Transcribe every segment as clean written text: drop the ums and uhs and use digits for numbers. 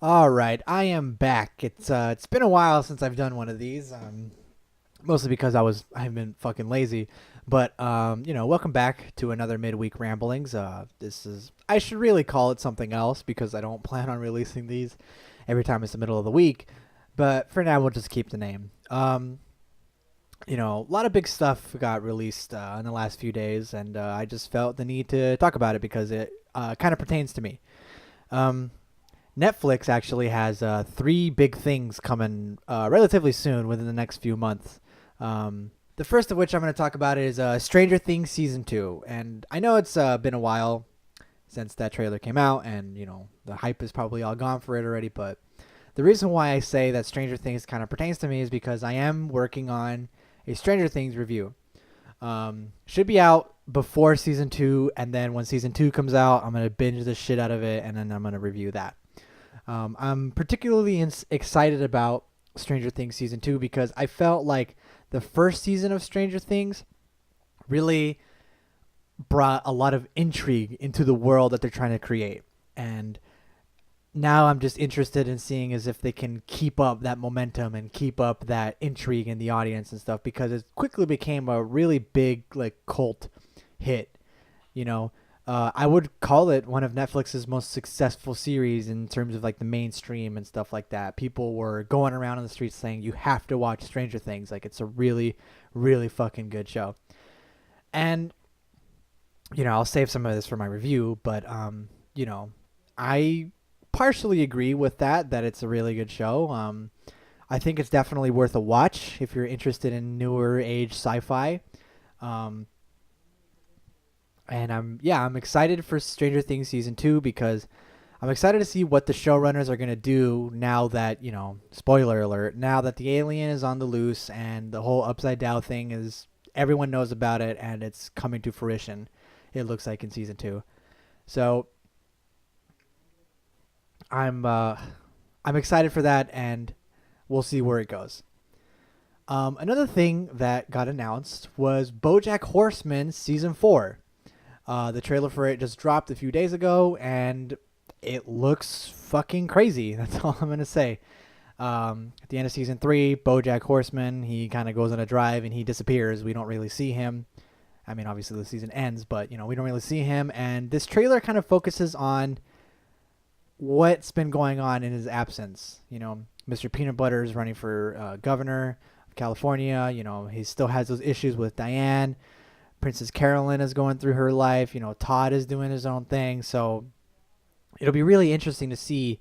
All right, I am back. It's been a while since I've done one of these. Mostly because I've been fucking lazy. But welcome back to another midweek ramblings. This is I should really call it something else because I don't plan on releasing these every time it's the middle of the week. But for now, we'll just keep the name. A lot of big stuff got released in the last few days, and I just felt the need to talk about it because it kind of pertains to me. Um, Netflix actually has three big things coming relatively soon within the next few months. The first of which I'm going to talk about is Stranger Things Season 2. And I know it's been a while since that trailer came out, and, the hype is probably all gone for it already. But the reason why I say that Stranger Things kind of pertains to me is because I am working on a Stranger Things review. Should be out before Season 2, and then when Season 2 comes out, I'm going to binge the shit out of it, and then I'm going to review that. I'm particularly excited about Stranger Things season 2 because I felt like the first season of Stranger Things really brought a lot of intrigue into the world that they're trying to create. And now I'm just interested in seeing as if they can keep up that momentum and keep up that intrigue in the audience and stuff because it quickly became a really big like cult hit. You know, I would call it one of Netflix's most successful series in terms of like the mainstream and stuff like that. People were going around on the streets saying you have to watch Stranger Things. Like it's a really, really fucking good show. And I'll save some of this for my review, but I partially agree with that it's a really good show. I think it's definitely worth a watch if you're interested in newer age sci-fi. Um, and I'm excited for Stranger Things season 2 because I'm excited to see what the showrunners are going to do now that, spoiler alert, now that the alien is on the loose and the whole upside down thing is everyone knows about it and it's coming to fruition. It looks like in season 2. So, I'm excited for that and we'll see where it goes. Another thing that got announced was Bojack Horseman season 4. The trailer for it just dropped a few days ago, and it looks fucking crazy. That's all I'm gonna say. At the end of season 3, Bojack Horseman he kind of goes on a drive and he disappears. We don't really see him. I mean, obviously the season ends, but we don't really see him. And this trailer kind of focuses on what's been going on in his absence. Mr. Peanut Butter is running for governor of California. He still has those issues with Diane. Princess Carolyn is going through her life. Todd is doing his own thing. So it'll be really interesting to see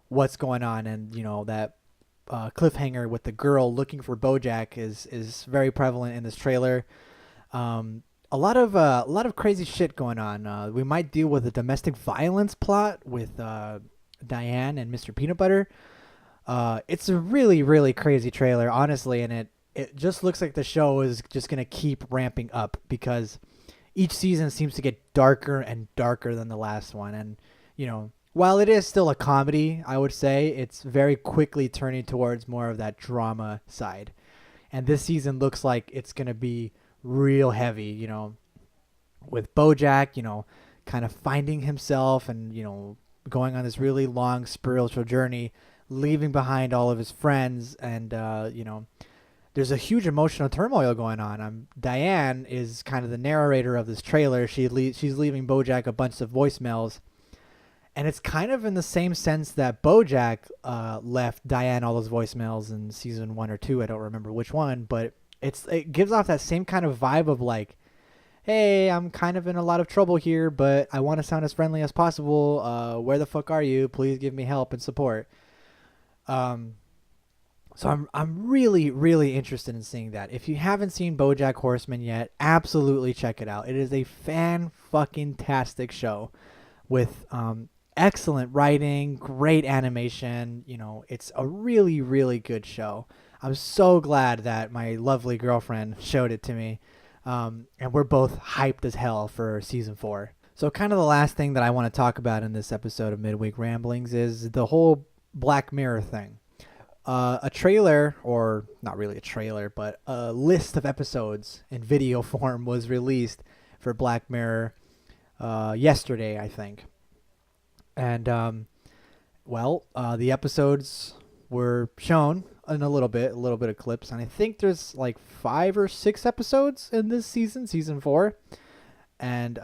what's going on. And, that cliffhanger with the girl looking for Bojack is very prevalent in this trailer. A lot of crazy shit going on. We might deal with a domestic violence plot with Diane and Mr. Peanut Butter. It's a really, really crazy trailer, honestly, and it just looks like the show is just gonna keep ramping up because each season seems to get darker and darker than the last one. And while it is still a comedy, I would say it's very quickly turning towards more of that drama side. And this season looks like it's gonna be real heavy. With Bojack, kind of finding himself and going on this really long spiritual journey, leaving behind all of his friends, and there's a huge emotional turmoil going on. Diane is kind of the narrator of this trailer. She's leaving Bojack a bunch of voicemails, and it's kind of in the same sense that Bojack left Diane all those voicemails in season 1 or 2. I don't remember which one, but it gives off that same kind of vibe of like, hey, I'm kind of in a lot of trouble here, but I want to sound as friendly as possible. Where the fuck are you? Please give me help and support. Um, so I'm really, really interested in seeing that. If you haven't seen BoJack Horseman yet, absolutely check it out. It is a fan fucking tastic show with excellent writing, great animation. It's a really, really good show. I'm so glad that my lovely girlfriend showed it to me. And we're both hyped as hell for season 4. So, kind of the last thing that I want to talk about in this episode of Midweek Ramblings is the whole Black Mirror thing. A trailer, or not really a trailer, but a list of episodes in video form was released for Black Mirror yesterday, I think. And The episodes were shown in a little bit of clips, and I think there's like 5 or 6 episodes in this season, season 4, and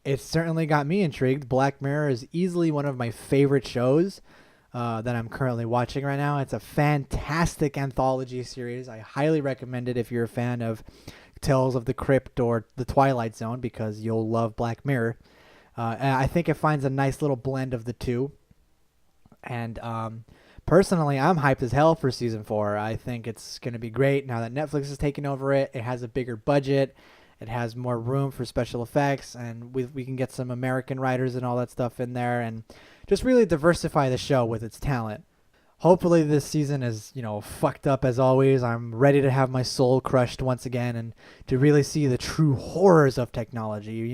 it certainly got me intrigued. Black Mirror is easily one of my favorite shows that I'm currently watching right now. It's a fantastic anthology series. I highly recommend it if you're a fan of Tales of the Crypt or The Twilight Zone, because you'll love Black Mirror. And I think it finds a nice little blend of the two. And personally, I'm hyped as hell for season 4. I think it's going to be great now that Netflix is taking over it. It has a bigger budget. It has more room for special effects, and we can get some American writers and all that stuff in there, and just really diversify the show with its talent. Hopefully this season is, fucked up as always. I'm ready to have my soul crushed once again and to really see the true horrors of technology.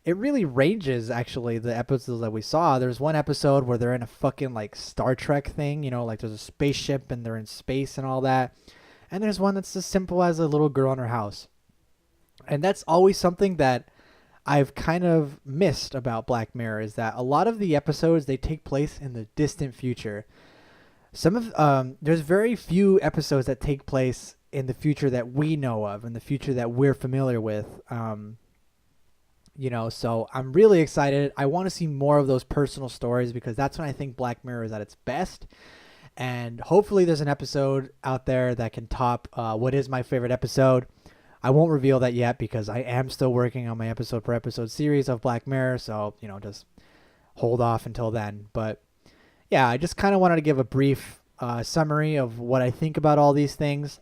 It really ranges, actually, the episodes that we saw. There's one episode where they're in a fucking, like, Star Trek thing, like there's a spaceship and they're in space and all that. And there's one that's as simple as a little girl in her house. And that's always something that I've kind of missed about Black Mirror, is that a lot of the episodes, they take place in the distant future. There's very few episodes that take place in the future that we know of, in the future that we're familiar with. So I'm really excited. I want to see more of those personal stories, because that's when I think Black Mirror is at its best. And hopefully there's an episode out there that can top what is my favorite episode. I won't reveal that yet, because I am still working on my episode per episode series of Black Mirror. So, just hold off until then. But yeah, I just kind of wanted to give a brief summary of what I think about all these things.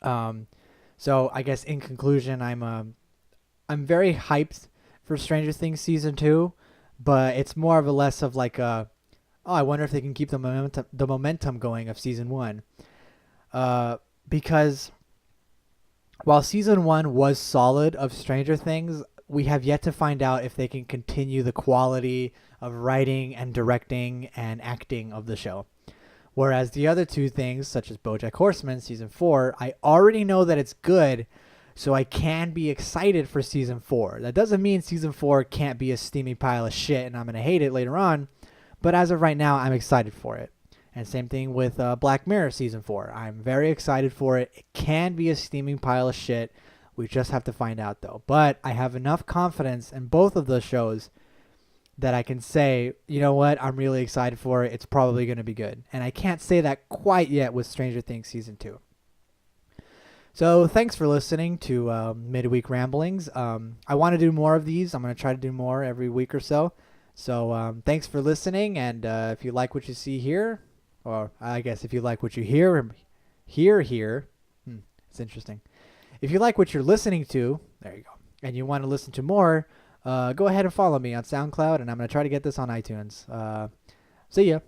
So I guess in conclusion, I'm very hyped for Stranger Things season 2, but it's more of a less of like I wonder if they can keep the momentum going of season 1. Because while season 1 was solid of Stranger Things, we have yet to find out if they can continue the quality of writing and directing and acting of the show. Whereas the other two things, such as Bojack Horseman season 4, I already know that it's good, so I can be excited for season 4. That doesn't mean season 4 can't be a steamy pile of shit and I'm going to hate it later on, but as of right now, I'm excited for it. And same thing with Black Mirror Season 4. I'm very excited for it. It can be a steaming pile of shit. We just have to find out, though. But I have enough confidence in both of those shows that I can say, you know what, I'm really excited for it. It's probably going to be good. And I can't say that quite yet with Stranger Things Season 2. So thanks for listening to Midweek Ramblings. I want to do more of these. I'm going to try to do more every week or so. So thanks for listening. And if you like what you see here, or I guess if you like what you hear here, it's interesting. If you like what you're listening to, there you go, and you want to listen to more, go ahead and follow me on SoundCloud, and I'm going to try to get this on iTunes. See ya.